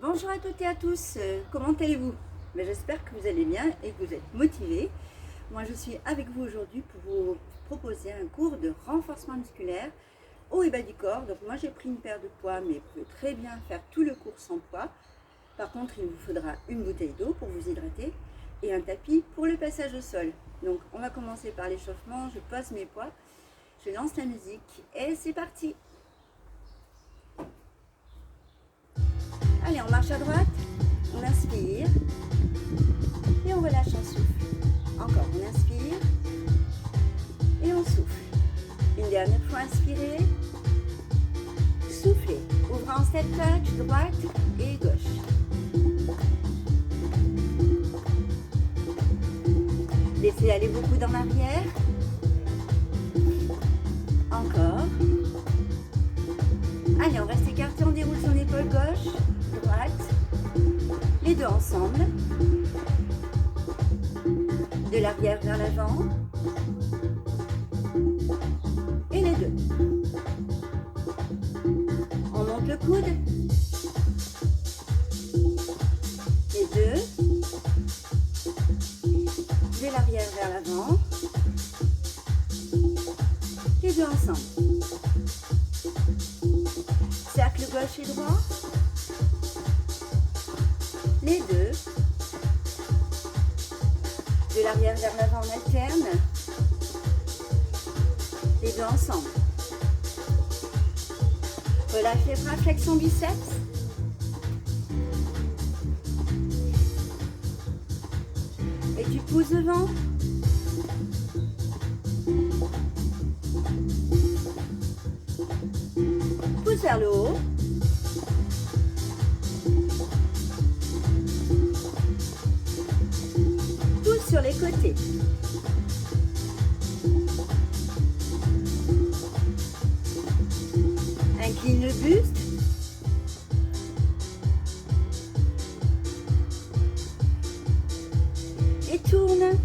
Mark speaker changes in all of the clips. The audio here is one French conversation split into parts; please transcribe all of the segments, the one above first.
Speaker 1: Bonjour à toutes et à tous, comment allez-vous? J'espère que vous allez bien et que vous êtes motivés. Moi je suis avec vous aujourd'hui pour vous proposer un cours de renforcement musculaire haut et bas du corps. Donc moi j'ai pris une paire de poids, mais vous pouvez très bien faire tout le cours sans poids. Par contre il vous faudra une bouteille d'eau pour vous hydrater et un tapis pour le passage au sol. Donc on va commencer par l'échauffement, je pose mes poids, je lance la musique et c'est parti. Allez, on marche à droite, on inspire et on relâche un souffle. Encore, on inspire et on souffle. Une dernière fois, inspirez, soufflez. Ouvrez en step touch, droite et gauche. Laissez aller vos coudes en arrière. Encore. Allez, on reste écarté, on déroule son épaule gauche, droite, les deux ensemble, de l'arrière vers l'avant, et les deux. On monte le coude, les deux, de l'arrière vers l'avant, les deux ensemble. Cercle gauche et droit, les deux, de l'arrière vers l'avant on alterne, les deux ensemble. Relâche les bras, flexion biceps. Et tu pousses devant. Pousse vers le haut. Pousse sur les côtés. Incline le buste. Et tourne.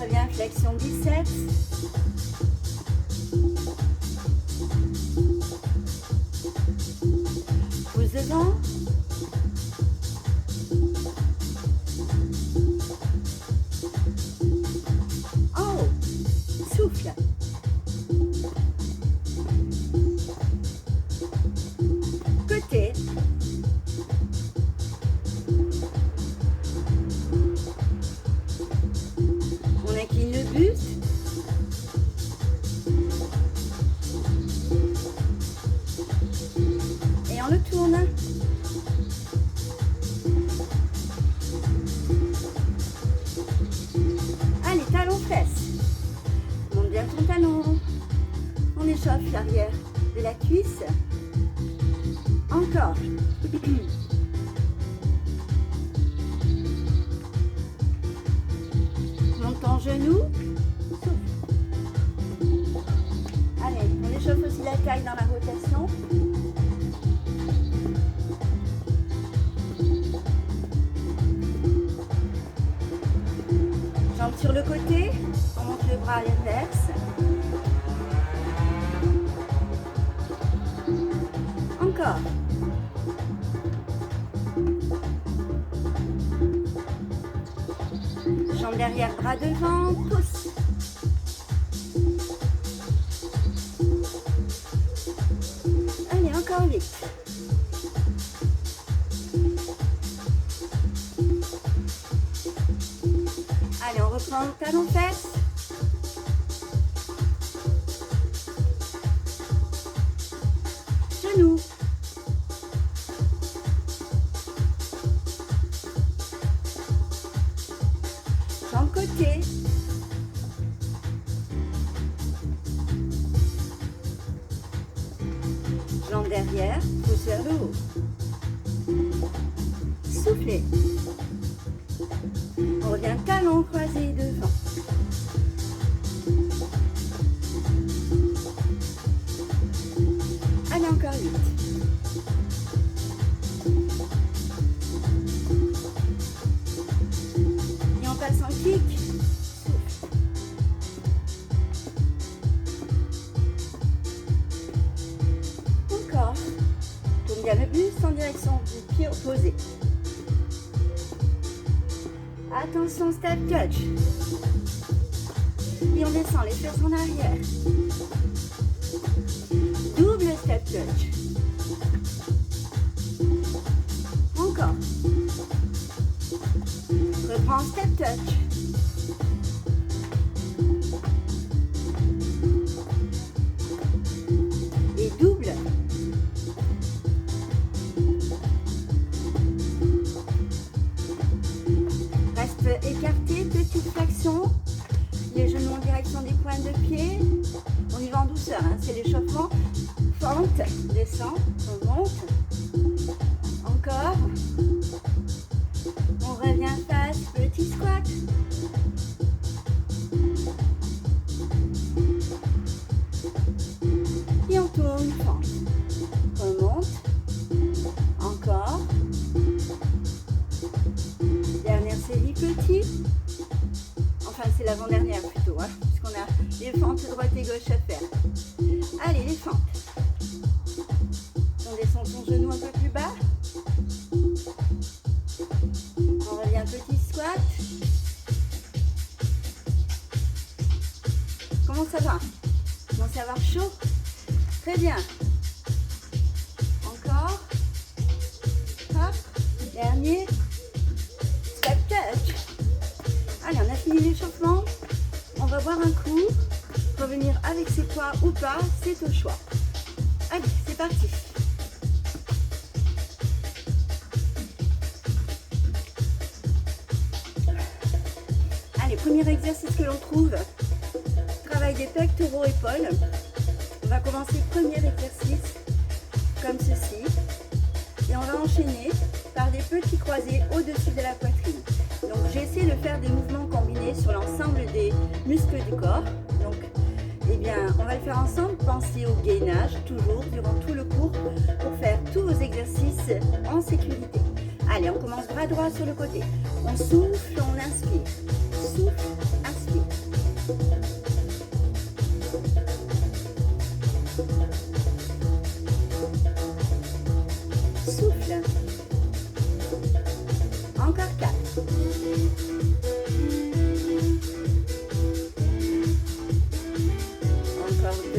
Speaker 1: Reviens, flexion biceps. Pousse devant. En haut. Souffle. Côté. On incline le buste. Et on le tourne. Allez, talon fesses. Monte bien ton talon. On échauffe l'arrière de la cuisse. Encore. Monte ton genou. Allez, on échauffe aussi la taille dans la rotation. Jambes sur le côté, on monte le bras à l'inverse. Encore. Jambes derrière, bras devant, pousse. Allez, encore vite. Allez, on reprend talon fesses. Genoux. Jambes côté. Jambes derrière, pousse vers le haut. Soufflez. On revient talon croisé devant. Allez, encore vite. Et on passe en kick. Souffle. bien le buste en direction du pied opposé. Attention, step touch. Et on descend les fesses en arrière. Double step touch. Encore. Reprends step touch. Et double. Reste écarté, petite flexion. Les genoux en direction des pointes de pied. On y va en douceur, hein, c'est l'échauffement. Fente, descend, on monte. Encore. On revient face, petit squat. Et on tourne, fente. Remonte. Encore. Dernière série, petit. Enfin, c'est l'avant-dernière plutôt, hein, puisqu'on a les fentes droite et gauche à faire. Allez, les fentes. On descend son genou un peu plus bas. On revient petit squat. Comment ça va? Commencez à avoir chaud? Très bien. Encore. Hop. Dernier. Step touch. Allez, on a fini l'échauffement. On va boire un coup. Revenir avec ses poids ou pas, c'est au choix. Allez, c'est parti. Allez, premier exercice que l'on trouve. Travail des pectoraux, épaules. On va commencer premier exercice comme ceci. Et on va enchaîner par des petits croisés au-dessus de la poitrine. Donc j'essaie de faire des mouvements combinés sur l'ensemble des muscles du corps. Donc, eh bien, on va le faire ensemble. Pensez au gainage toujours durant tout le cours pour faire tous vos exercices en sécurité. Allez, on commence bras droit sur le côté. On souffle, on inspire. Souffle, inspire. Souffle. Encore 4. Encore 2.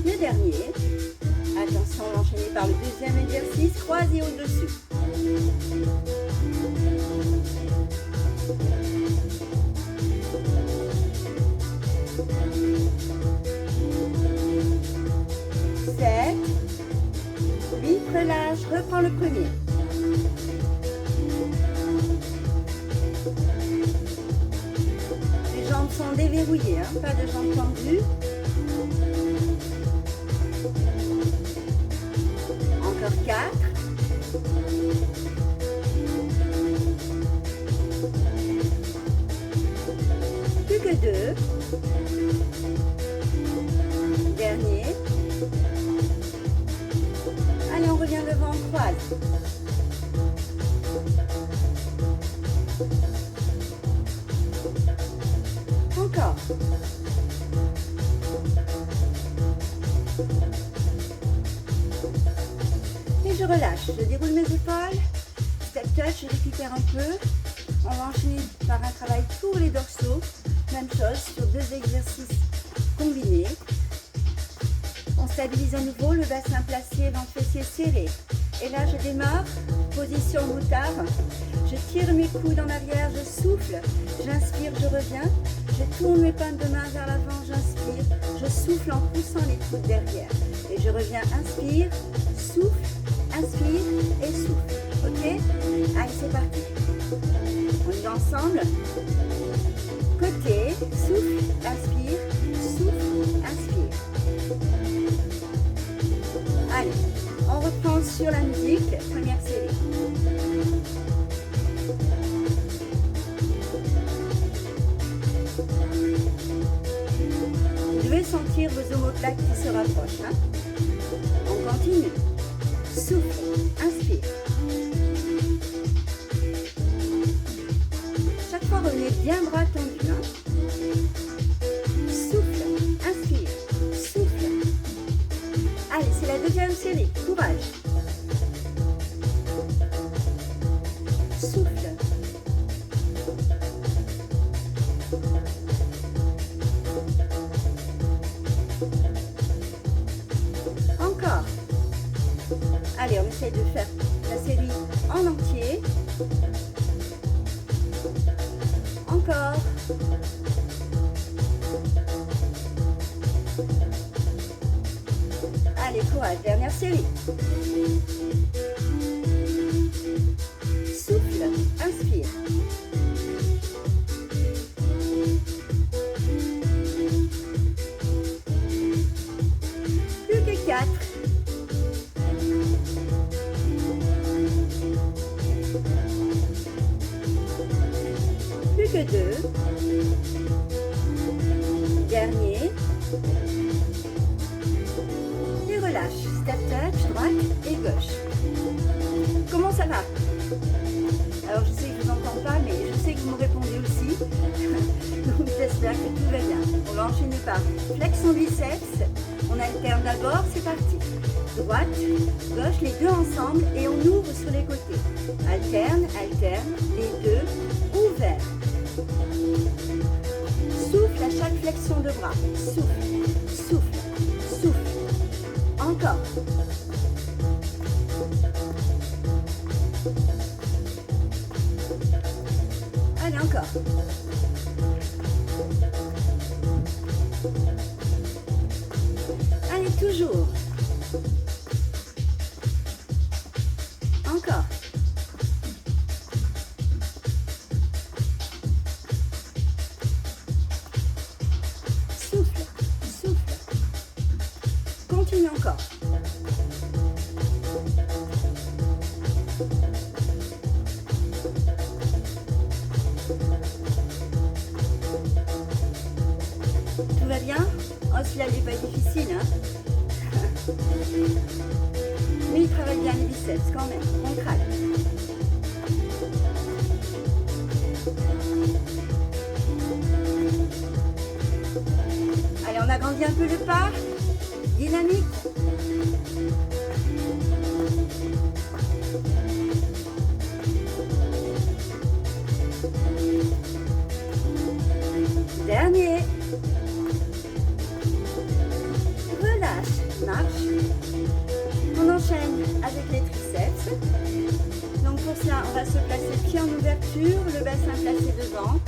Speaker 1: Le dernier. Attention, on va enchaîner par le deuxième exercice, croisé au-dessus. Relâche, reprends le premier. Les jambes sont déverrouillées, hein, pas de jambes tendues. Encore 4. Plus que 2. Dernier. Allez, on revient devant, on croise. Encore. Et je relâche, je déroule mes épaules. Step touch, je récupère un peu. On va enchaîner par un travail pour les dorsaux. Même chose sur 2 exercices combinés. On stabilise à nouveau, le bassin placé, ventre fessier serré. Et là, je démarre, position moutard. Je tire mes coudes en arrière, je souffle. J'inspire, je reviens. Je tourne mes pintes de main vers l'avant, j'inspire. Je souffle en poussant les coudes derrière. Et je reviens, inspire, souffle, inspire et souffle. Ok? Allez, c'est parti. On y va ensemble. Côté, souffle, inspire, souffle, inspire. Allez, on reprend sur la musique, première série. Vous devez sentir vos omoplates qui se rapprochent. Hein? On continue. Souffle, inspire. Chaque fois, revenez bien bras tendus. Hein? Souffle, inspire, souffle. série. Courage. Souffle. Encore. Allez, on essaie de faire la série en entier. Encore. Allez, courage, dernière série. Souffle, inspire. Plus que 4. Plus que 2. Dernier. Et relâche. Step touch, droite et gauche. Comment ça va? Alors je sais que je vous entends pas, mais je sais que vous me répondez aussi. Donc j'espère que tout va bien. On va enchaîner par flexion biceps. On alterne d'abord, c'est parti. Droite, gauche, les deux ensemble et on ouvre sur les côtés. Alterne, alterne, les deux ouverts. Souffle à chaque flexion de bras. Souffle, souffle, souffle. Encore. Allez, encore. Allez, toujours. Encore. Souffle, souffle. Continue encore. Tout va bien? Oh, celui-là, il n'est pas difficile, hein? Mais il travaille bien les biceps quand même. On craque. Allez, on agrandit un peu le pas. Dynamique. Dernier. Relâche, marche. On enchaîne avec les triceps. Donc pour cela, on va se placer pied en ouverture, le bassin placé devant.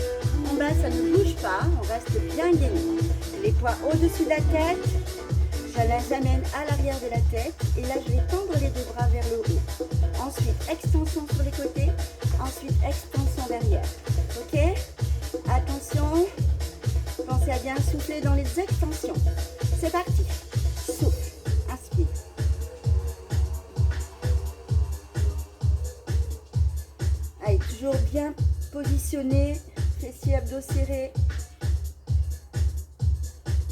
Speaker 1: En bas, ça ne bouge pas, on reste bien gainé. Les poids au-dessus de la tête. Je les amène à l'arrière de la tête. Et là, je vais tendre les deux bras vers le haut. Ensuite, extension sur les côtés. Ensuite, extension derrière. Ok? Attention. Pensez à bien souffler dans les extensions. C'est parti. Souffle. Inspire. Allez, toujours bien positionné. Fessiers, abdos serrés.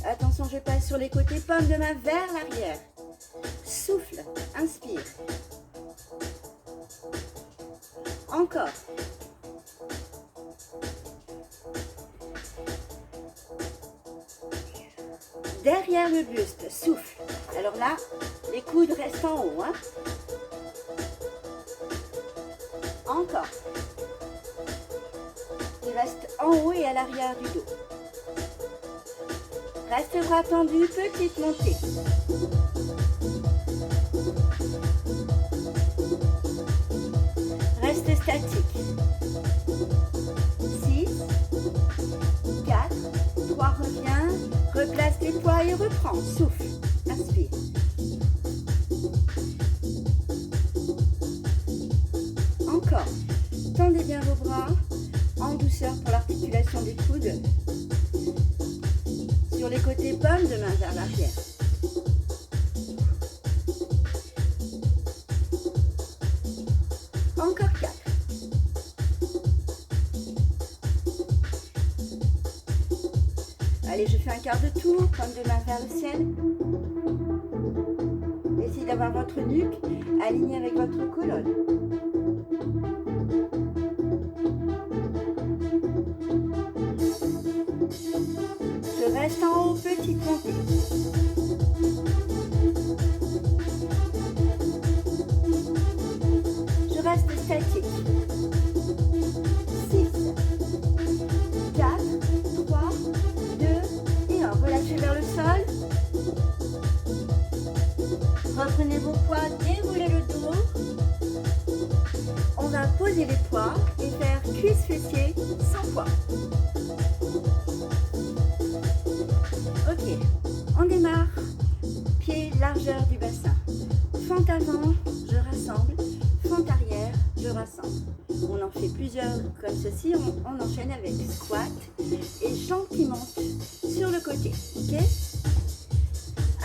Speaker 1: Attention, je passe sur les côtés. Paume de main vers l'arrière. Souffle. Inspire. Encore. Derrière le buste, souffle. Alors là, les coudes restent en haut. Hein. Encore. Ils restent en haut et à l'arrière du dos. Reste bras tendus, petite montée. Reste statique. 6, 4, 3, reviens. Replace les poids et reprends. Souffle. Inspire. Encore. Tendez bien vos bras en douceur pour l'articulation des coudes. Sur les côtés, paume de main vers l'arrière. Encore 4. Allez, je fais un quart de tour, paume de main vers le ciel. Essayez d'avoir votre nuque alignée avec votre colonne. Je reste en haut, petite montée. statique. 6, 4, 3, 2 et 1. Relâchez vers le sol. Reprenez vos poids, déroulez le dos. On va poser les poids et faire cuisses fessiers sans poids. Ok, on démarre. Pied largeur du bassin. Fente avant, je rassemble. Fente arrière, je rassemble. On en fait plusieurs comme ceci. On enchaîne avec squat et jambes qui montent sur le côté. Ok?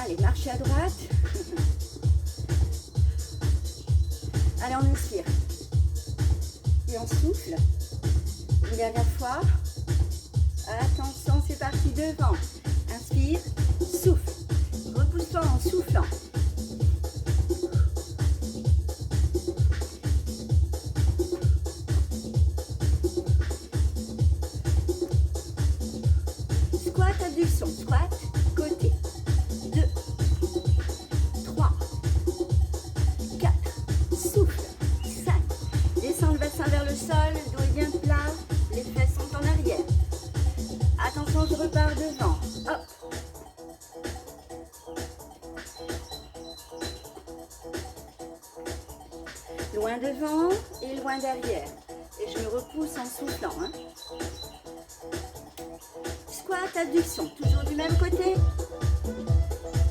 Speaker 1: Allez, marchez à droite. Allez, on inspire. Et on souffle. Une dernière fois. Attention, c'est parti devant. Inspire, souffle. Repousse-toi en soufflant. Squat, abduction. Squat, côté. 2, 3, 4. Souffle. 5. Descends le bassin vers le sol. Le dos est bien plat. Les fesses sont en arrière. Attention, je repars devant. Hop. Loin devant et loin derrière. Et je me repousse en soufflant. Hein. Squat, abduction. Toujours du même côté.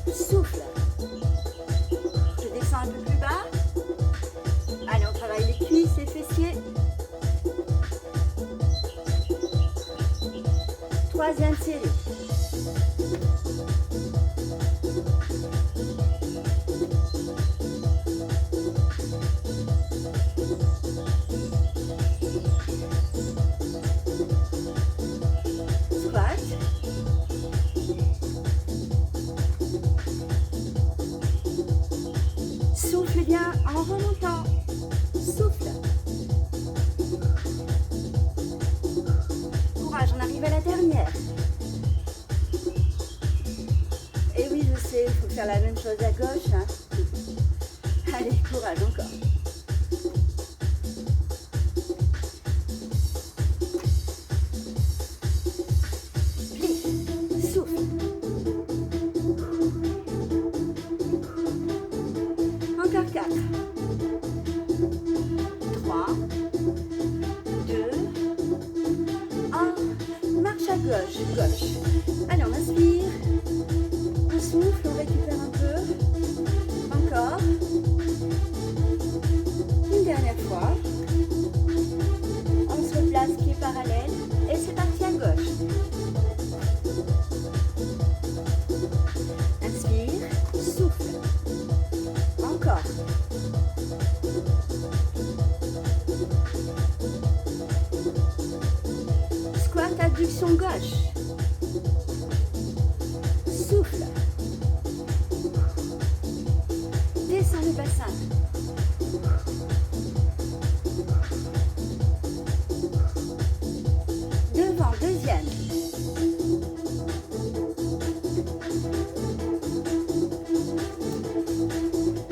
Speaker 1: Souffle. Je descends un peu plus bas. Allez, on travaille les cuisses et fessiers. Troisième série. Squat. Souffle bien en remontant. Souffle. Courage, on arrive à la dernière. Et oui, je sais, il faut faire la même chose à gauche. Hein. Allez, courage encore. Plie, souffle. Encore 4. 3, 2, 1. Marche à gauche, gauche. Allez, on inspire. On souffle, on récupère un peu. Encore. Une dernière fois. On se replace pied parallèle. Et c'est parti à gauche. Inspire, souffle. Encore. Squat, abduction gauche. Souffle. Descends le bassin. Devant, deuxième.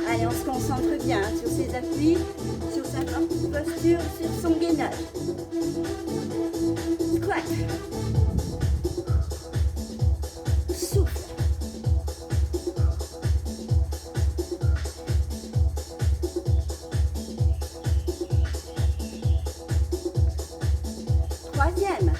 Speaker 1: Allez, on se concentre bien sur ses appuis, sur sa posture, sur son gainage. Squat. Souffle. Troisième.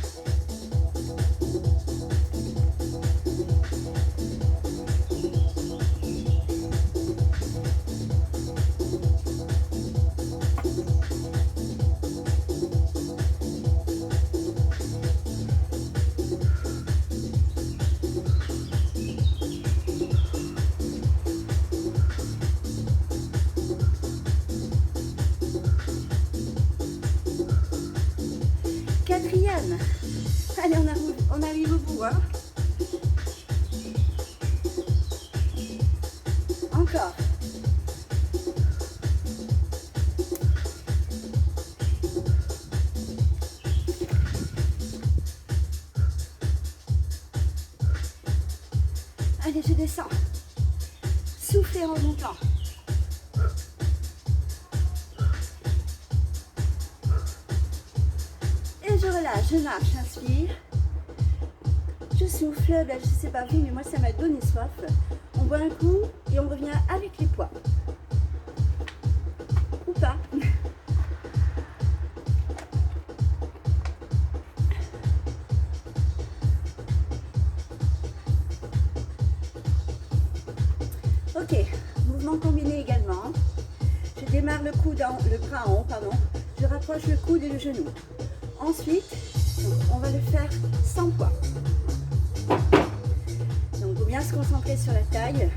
Speaker 1: Quatrième. Allez, on arrive au bout. Hein. Encore. Allez, je descends. Soufflez en montant. relâche, je marche, inspire. Je souffle, ben, je ne sais pas vous, mais moi ça m'a donné soif. On boit un coup et on revient avec les poids. Ou pas. Ok, mouvement combiné également. Je démarre le bras en haut, pardon. Je rapproche le coude et le genou. Ensuite, on va le faire sans poids. Donc, il faut bien se concentrer sur la taille,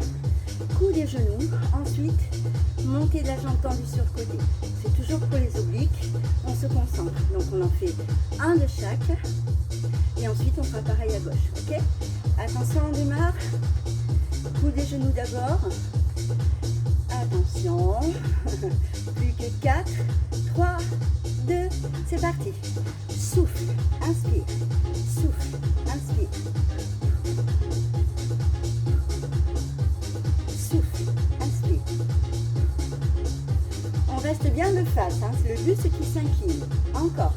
Speaker 1: coude et genoux. Ensuite, montée de la jambe tendue sur le côté. C'est toujours pour les obliques. On se concentre. Donc, on en fait un de chaque. Et ensuite, on fera pareil à gauche. Ok? Attention, on démarre. Coude et genoux d'abord. Attention. Plus que 4, 3, 2, c'est parti. Souffle, inspire. Souffle, inspire. Souffle, inspire. On reste bien de face. Hein. Le but, c'est qu'il s'incline. Encore.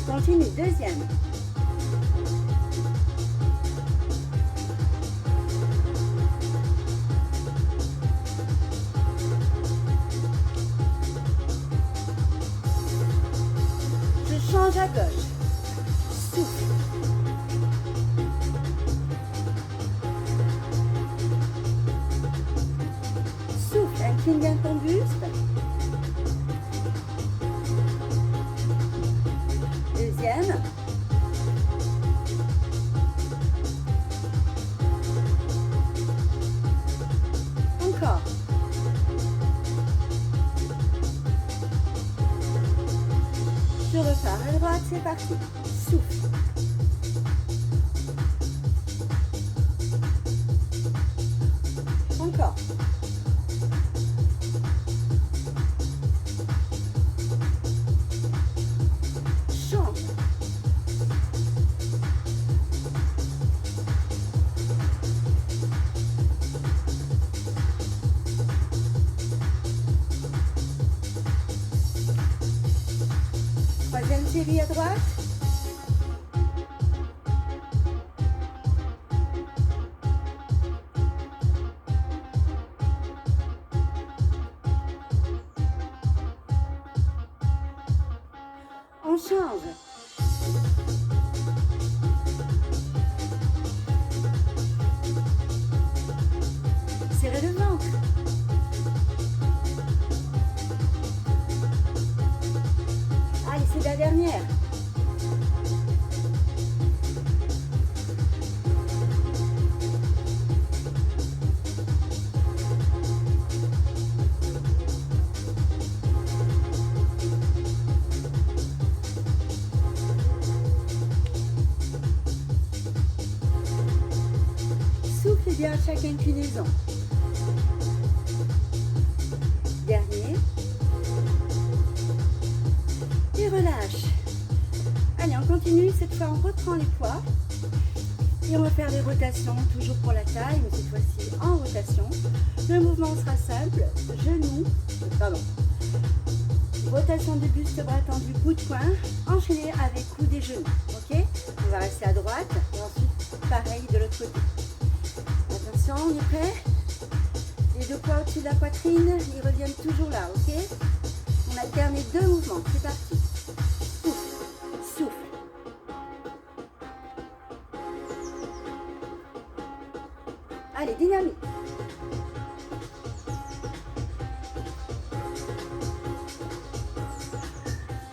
Speaker 1: Continue, deuxième. Je change à gauche. Souffle. Souffle, incline bien ton buste. Deuxième. Encore. Je repars à droite, c'est parti. Souffle. Encore. Change. Troisième série à droite. On change. Serrez le ventre. Allez, c'est la dernière. Soufflez bien à chaque inclinaison. Dernier. Et relâche. Allez, on continue. Cette fois, on reprend les poids. Et on va faire des rotations, toujours pour la taille, mais cette fois-ci en rotation. Le mouvement sera simple. Genoux, pardon. Rotation du buste, bras tendu, coup de poing. Enchaîner avec coude et genoux. Ok? On va rester à droite. Et ensuite, pareil de l'autre côté. Attention, on est prêt? Les deux poids au-dessus de la poitrine, ils reviennent toujours là, ok? On alterne les deux mouvements, c'est parti. Souffle, souffle. Allez, dynamique.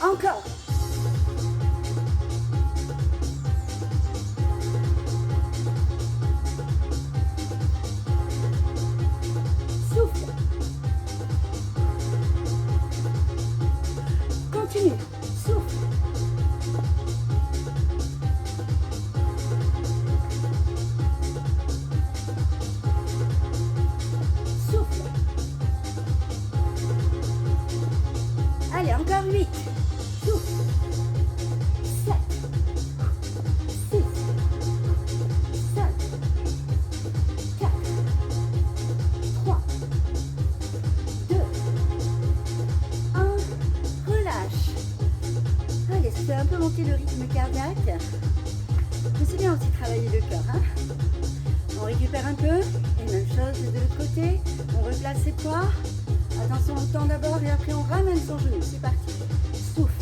Speaker 1: Encore. Souffle. Continue. Souffle. Souffle. Allez, encore 8. Souffle. 7. 6. augmenter le rythme cardiaque. Mais c'est bien aussi travailler le cœur. Hein. On récupère un peu, et même chose de l'autre côté. On replace ses poids. Attention au temps d'abord et après on ramène son genou. C'est parti. Souffle.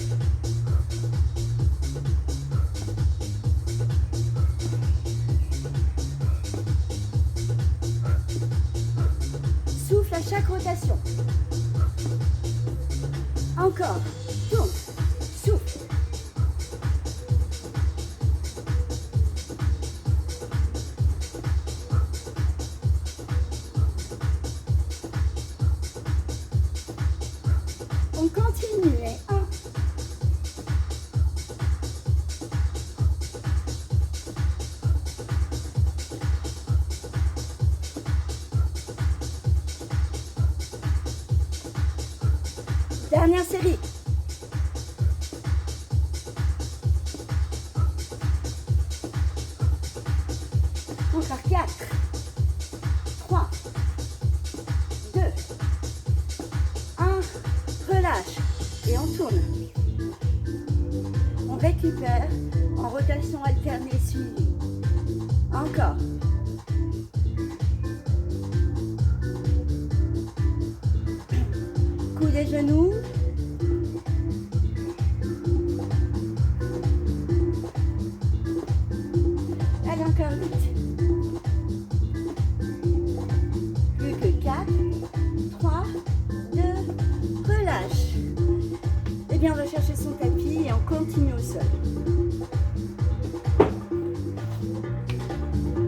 Speaker 1: Souffle à chaque rotation. Encore. Tourne. Souffle. On continue. Et 1. Dernière série. Encore 4, 3, 2, 1. Relâche. Et on tourne. On récupère en rotation alternée suivie. Encore. Coup des genoux. Allez, encore 8. Plus que 4, 3, 2, relâche. Eh bien, on va chercher son tapis et on continue au sol.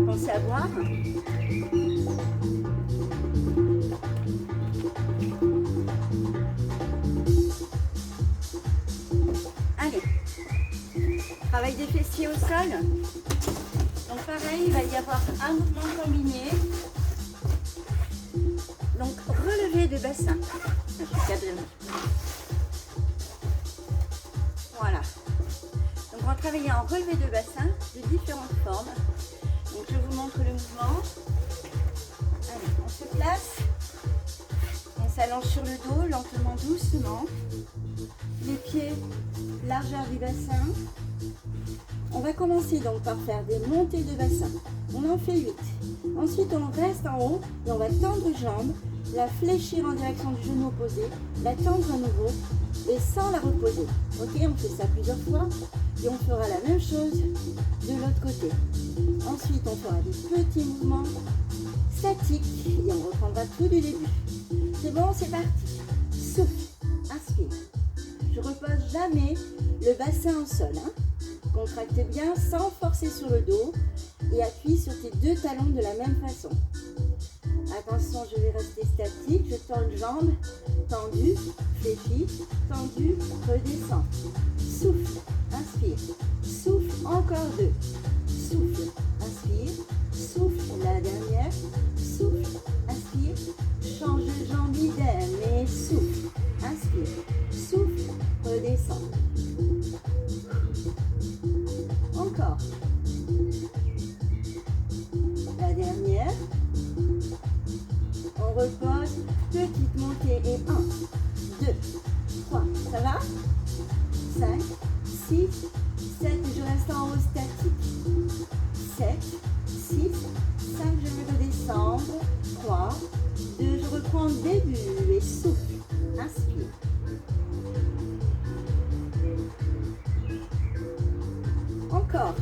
Speaker 1: Pensez à boire. Allez. Travail des fessiers au sol. Donc pareil, il va y avoir un mouvement combiné. Donc relevé de bassin. Je vais cadrer. Voilà. Donc on va travailler en relevé de bassin de différentes formes. Donc je vous montre le mouvement. Allez, on se place. On s'allonge sur le dos, lentement, doucement. Les pieds, largeur du bassin. On va commencer donc par faire des montées de bassin. On en fait 8. Ensuite, on reste en haut et on va tendre les jambes, la fléchir en direction du genou opposé, la tendre à nouveau et sans la reposer. Ok, on fait ça plusieurs fois et on fera la même chose de l'autre côté. Ensuite, on fera des petits mouvements statiques et on reprendra tout du début. C'est bon, c'est parti. Souffle, inspire. Je repose jamais le bassin au sol. Hein. Contracte bien sans forcer sur le dos et appuie sur tes deux talons de la même façon. Attention, je vais rester statique. Je tends les jambes, tendu, fléchi, tendu, redescends. Souffle, inspire. Souffle, encore 2. Souffle, inspire. Souffle, la dernière. Souffle, inspire. Change de jambe idem et souffle, inspire. Souffle, redescends. Encore. La dernière. On repose. Petite montée et 1, 2, 3. Ça va? 5, 6, 7. Je reste en haut statique. 7, 6, 5. Je vais redescendre. 3, 2. Je reprends le début et souffle. Inspire. Encore.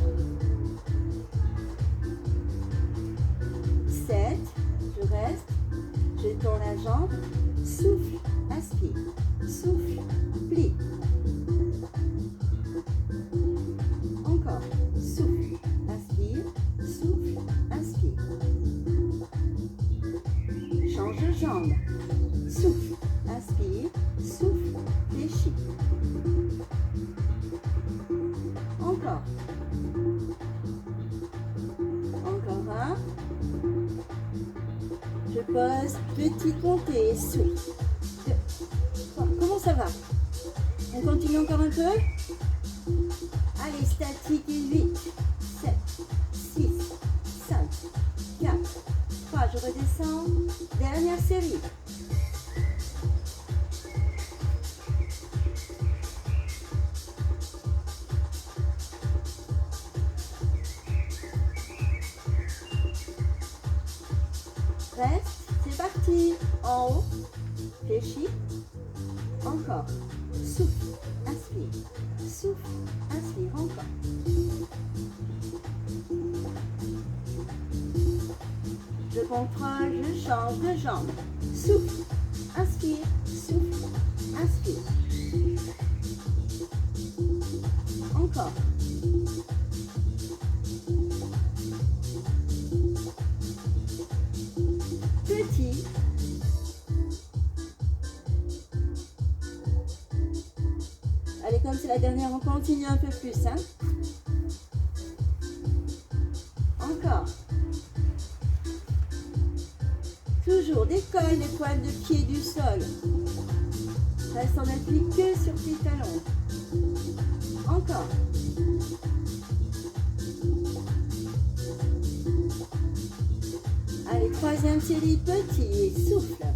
Speaker 1: 7, je reste, je tourne la jambe, souffle, inspire, souffle, plie. Encore, souffle, inspire, souffle, inspire. Change de jambe, souffle, inspire, souffle, fléchis. Encore. Encore un. Je pose, petite montée, souffle. 2, 3. Comment ça va? On continue encore un peu? Allez, statique et 8, 7, 6, 5, 4, 3. Je redescends. Dernière série. Reste. C'est parti. En haut. Fléchis. Encore. Souffle. Inspire. Souffle. Inspire. Encore. Je contrôle, je change de jambe. Souffle. Inspire. Souffle. Inspire. Encore. Petit. Allez, comme c'est la dernière, on continue un peu plus. Hein? Encore. Toujours décolle les pointes de pied du sol. Reste en appui que sur tes talons. Encore. Allez, troisième série, petit et souffle.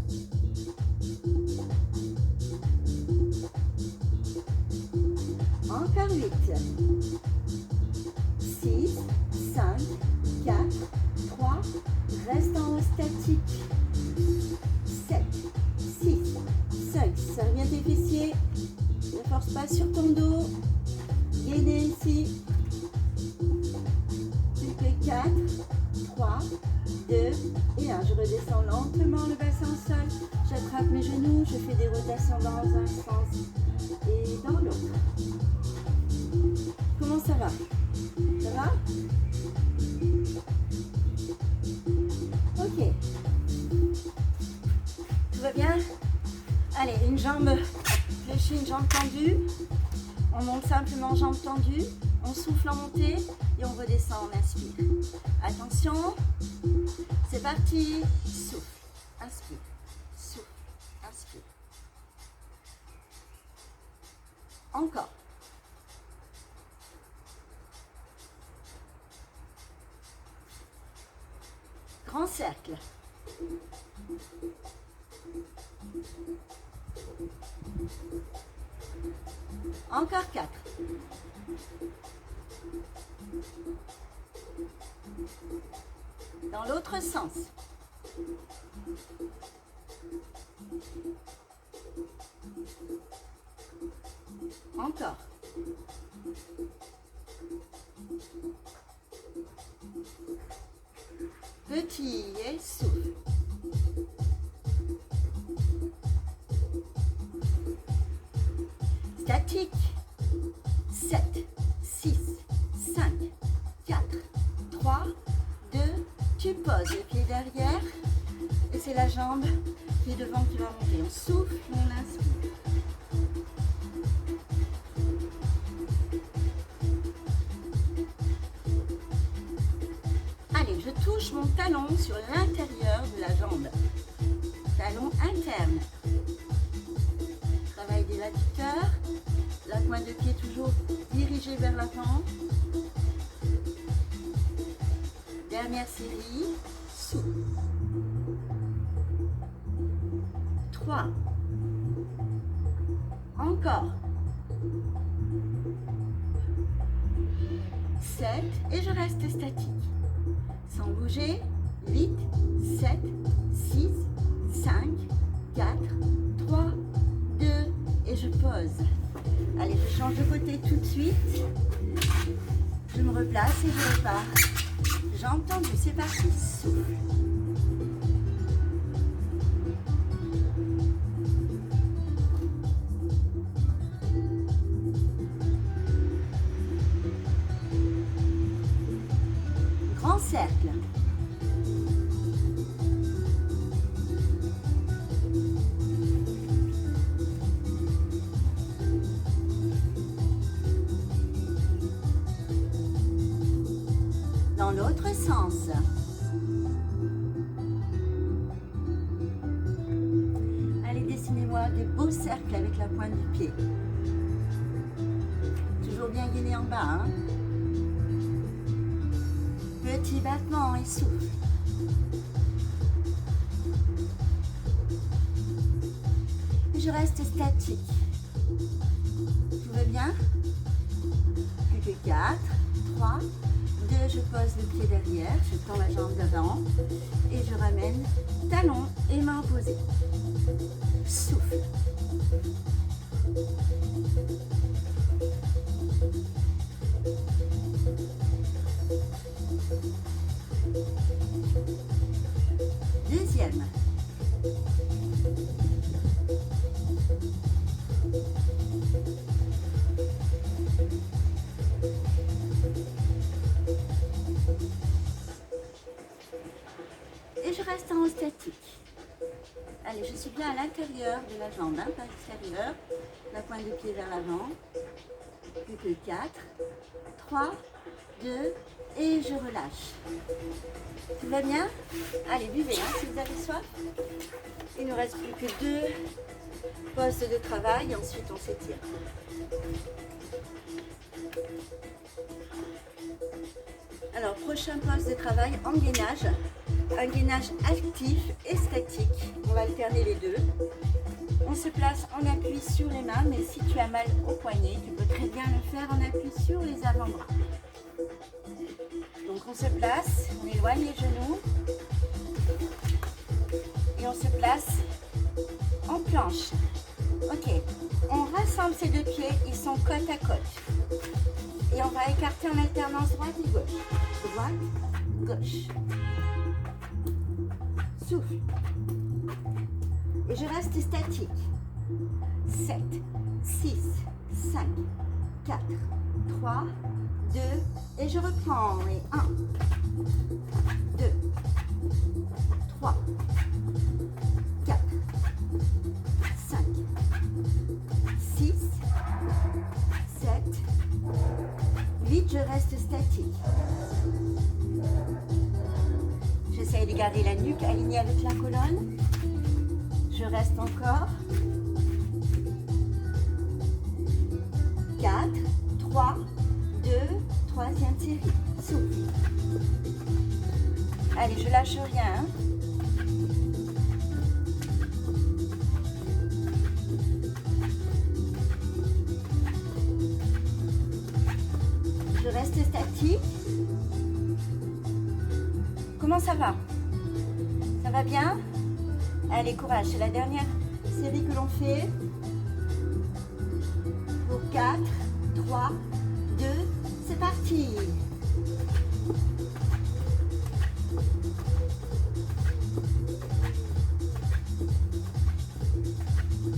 Speaker 1: Encore 8. 6, 5, 4, 3. Reste en haut statique. 7, 6, 5. Serre bien tes fessiers. Ne force pas sur ton dos. Gainez ici. Plus que 4, 3, 2 et 1. Je redescends lentement le bassin au sol. J'attrape mes genoux. Je fais des rotations dans un sens et dans l'autre. Comment ça va? Ça va? Ok. Tout va bien? Allez, une jambe fléchie, une jambe tendue. On monte simplement jambe tendue. On souffle en montée et on redescend, on inspire. Attention. C'est parti. Souffle. Inspire. Souffle. Inspire. Encore. Grand cercle. Encore 4. Dans l'autre sens. Encore. Petit et souffle. Statique. 7, 6, 5, 4, 3, 2. Tu poses les pieds derrière. Et c'est la jambe qui est devant qui va monter. On souffle, on inspire. Allez, je touche mon talon sur l'intérieur de la jambe. Talon interne. Travail des adducteurs. La pointe de pied toujours dirigée vers l'avant. Dernière série. Souffle. 3. Encore. 7. Et je reste statique. Sans bouger. 8, 7, 6, 5, 4, 3, 2. Et je pose. Allez, je change de côté tout de suite. Je me replace et je repars. Jambes tendues, c'est parti. Souffle. Grand cercle. Dans l'autre sens. Allez, dessinez-moi des beaux cercles avec la pointe du pied. Toujours bien gainé en bas. Hein? Petit battement et souffle. Et je reste statique. Tout va bien? Plus que 4, 3, 2, je pose le pied derrière, je tends la jambe d'avant et je ramène talons et mains opposées. Souffle. Deuxième. Et je reste en statique. Allez, je suis bien à l'intérieur de la jambe, hein, pas extérieur. La pointe de pied vers l'avant. Plus que 4, 3, 2, et je relâche. Tout va bien? Allez, buvez hein, si vous avez soif. Il ne reste plus que 2 postes de travail, ensuite on s'étire. Alors, prochain poste de travail en gainage. Un gainage actif et statique. On va alterner les deux. On se place en appui sur les mains, mais si tu as mal au poignet, tu peux très bien le faire en appui sur les avant-bras. Donc on se place, on éloigne les genoux et on se place en planche. Ok, on rassemble ces deux pieds, ils sont côte à côte. Et on va écarter en alternance droite et gauche. Droite, gauche. Souffle. Et je reste statique. 7, 6, 5, 4, 3, 2, et je reprends. Et 1, 2, 3, 4, 5, 6, 7, 8, je reste statique. J'essaie de garder la nuque alignée avec la colonne. Je reste encore. 4, 3, 2, troisième série. Souffle. Allez, je lâche rien. Hein. Je reste statique. Comment ça va? Ça va bien? Allez, courage, c'est la dernière série que l'on fait. Pour 4, 3, 2, c'est parti.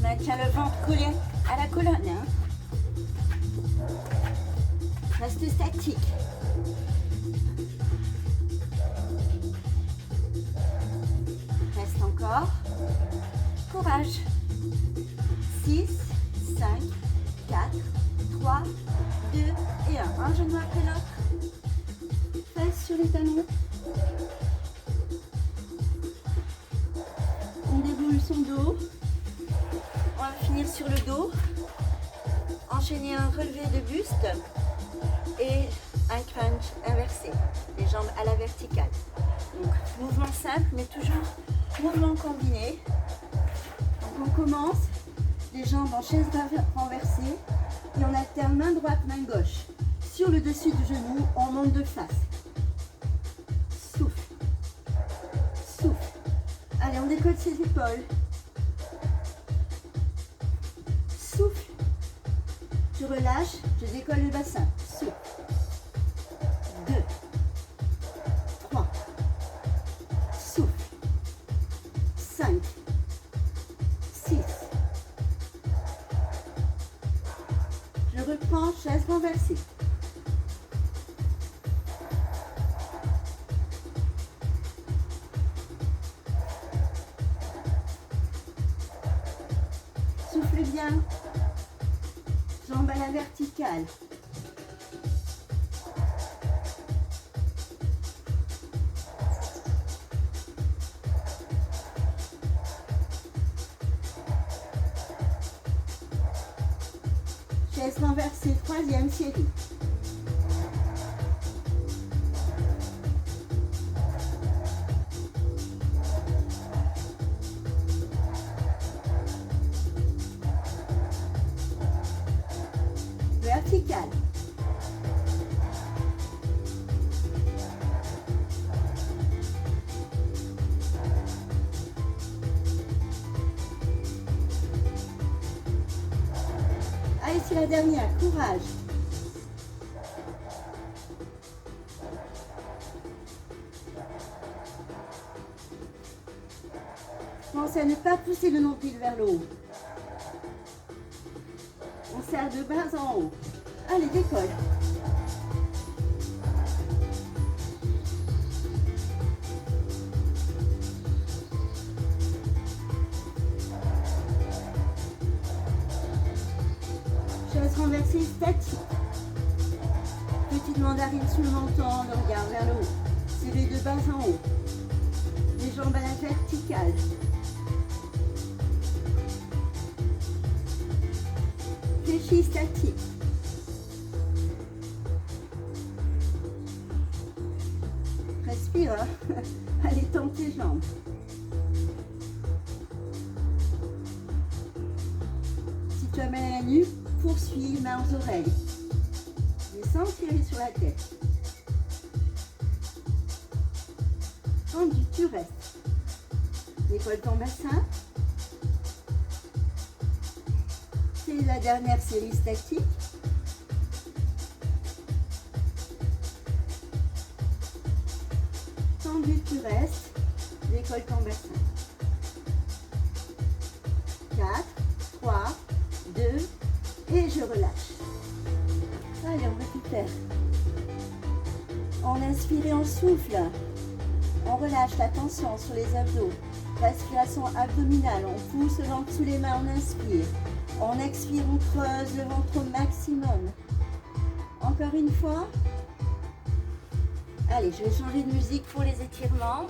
Speaker 1: Maintiens le ventre collé à la colonne. Hein. Reste statique. Reste encore. Courage. 6, 5, 4, 3, 2 et 1. Un genou après l'autre. Fesses sur les talons. On déboule son dos. On va finir sur le dos. Enchaîner un relevé de buste et un crunch inversé. Les jambes à la verticale. Donc, mouvement simple, mais toujours mouvement combiné. Donc, on commence. Les jambes en chaise renversée et on alterne main droite, main gauche. Sur le dessus du genou, on monte de face. Souffle. Souffle. Allez, on décolle ses épaules. Souffle. Je relâche, je décolle le bassin. Souffle. 2, 3. Souffle. 5, 6. Je reprends, chaise renversée. Souffle bien. Jambes à la verticale. Chaise renversée, troisième série. Verticale. Allez, c'est la dernière. Courage. Pensez à ne pas pousser le nombril vers le haut. On serre de bas en haut. Allez, décolle. Chaise renversée statique. Petite mandarine sous le menton, le regard vers le haut. Serré de bas en haut. Les jambes à la verticale. Fléchis statique. Respire, hein. Allez, tends tes jambes. Si tu as mal à la nuque, poursuis, mains aux oreilles. Descends, tirer sur la tête. Tendu, tu restes. Décolle ton bassin. C'est la dernière série statique. Tendu, tu restes. Décolle ton bassin. 4, 3, 2, et je relâche. Allez, on récupère. On inspire et on souffle. On relâche la tension sur les abdos. Respiration abdominale. On pousse le ventre sous les mains, on inspire. On expire, on creuse le ventre au maximum. Encore une fois. Allez, je vais changer de musique pour les étirements.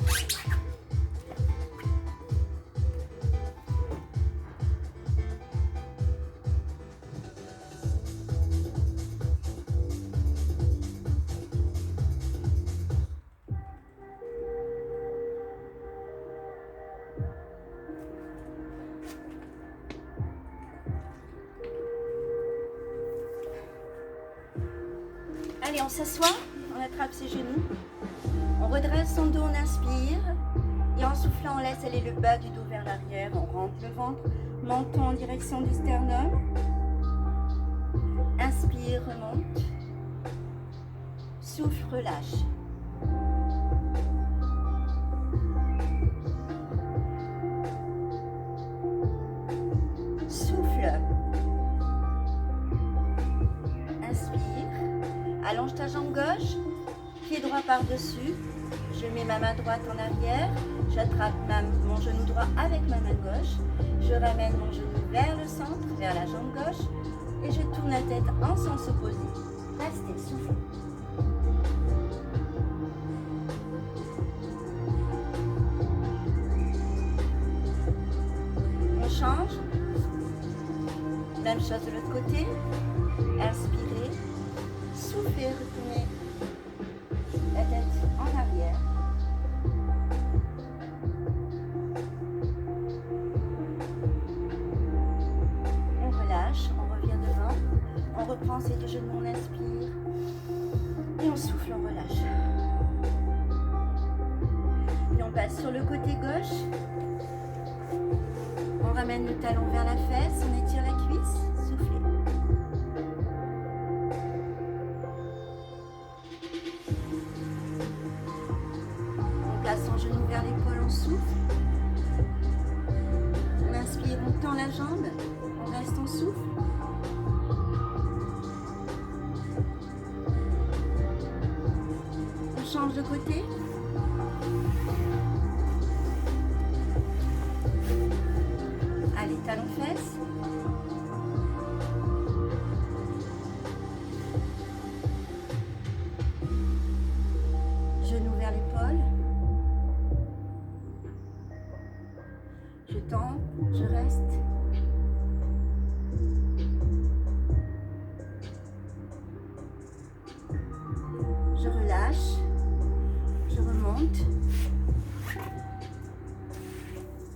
Speaker 1: Allez, on s'assoit, on attrape ses genoux, on redresse son dos, on inspire et en soufflant, on laisse aller le bas du dos vers l'arrière, on rentre le ventre, menton en direction du sternum, inspire, remonte, souffle, relâche. Souffle, inspire. Allonge ta jambe gauche, pied droit par-dessus. Je mets ma main droite en arrière. J'attrape mon genou droit avec ma main gauche. Je ramène mon genou vers le centre, vers la jambe gauche. Et je tourne la tête en sens opposé. Restez, soufflez. On change. Même chose de l'autre côté. Inspirez. Soufflez, retournez la tête en arrière. On relâche, on revient devant. On reprend ses deux genoux, on inspire. Et on souffle, on relâche. Et on passe sur le côté gauche. On ramène le talon vers la fesse, on étire la cuisse. Soufflez. Son genou vers l'épaule, on souffle. On inspire, on tend la jambe. On reste, on souffle. On change de côté. Allez, talon fesse. Genou vers l'épaule. Je tends, je reste. Je relâche. Je remonte.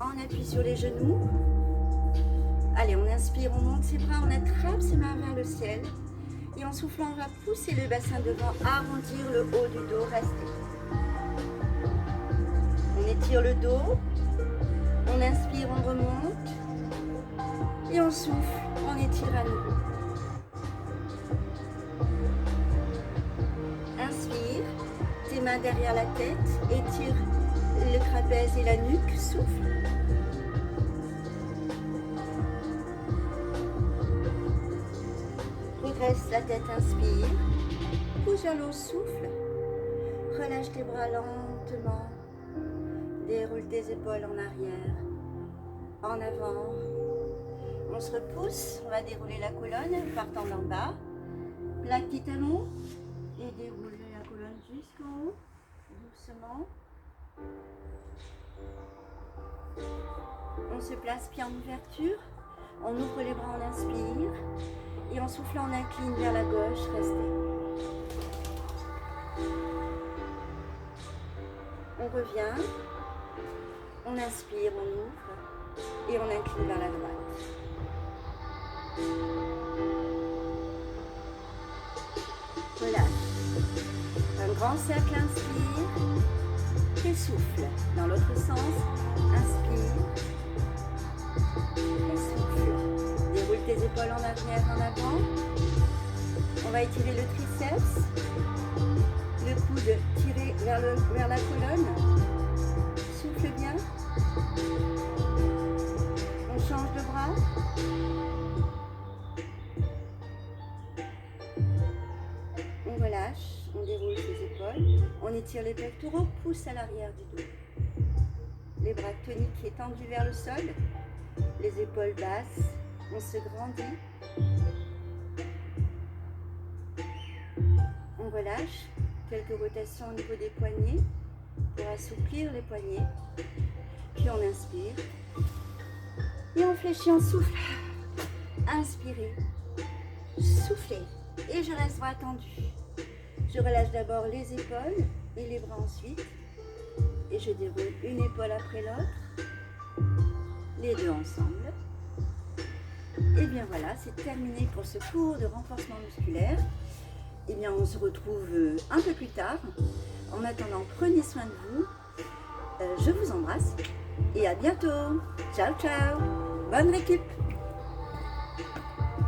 Speaker 1: On appuie sur les genoux. Allez, on inspire, on monte ses bras, on attrape ses mains vers le ciel. Et en soufflant, on va pousser le bassin devant, arrondir le haut du dos, restez. On étire le dos. On inspire, on remonte. Et on souffle, on étire à nouveau. mains derrière la tête, étire le trapèze et la nuque, souffle. Redresse la tête, inspire. Pousse vers l'eau, souffle. Relâche tes bras lentement. Déroule tes épaules en arrière, en avant. On se repousse, on va dérouler la colonne, partant d'en bas. Plaque tes talons et déroule la colonne jusqu'en haut, doucement. On se place pied en ouverture, on ouvre les bras, on inspire. Et en soufflant, on incline vers la gauche, restez. On revient, on inspire, on ouvre et on incline vers la droite. Relâche. Un grand cercle, inspire et souffle. Dans l'autre sens, inspire et souffle. Déroule tes épaules en arrière, en avant. On va étirer le triceps. Le coude tiré vers la colonne. Souffle bien. On change de bras. On relâche, on déroule ses épaules. On étire les pectoraux, pousse à l'arrière du dos. Les bras toniques et tendus vers le sol. Les épaules basses. On se grandit. On relâche. Quelques rotations au niveau des poignets pour assouplir les poignets. Puis on inspire. Et on fléchit, on souffle. Inspirez. Soufflez. Et je reste bras tendus. Je relâche d'abord les épaules et les bras ensuite. Et je déroule une épaule après l'autre. Les deux ensemble. Et bien voilà, c'est terminé pour ce cours de renforcement musculaire. Eh bien, on se retrouve un peu plus tard. En attendant, prenez soin de vous. Je vous embrasse et à bientôt. Ciao, ciao. Bonne récup.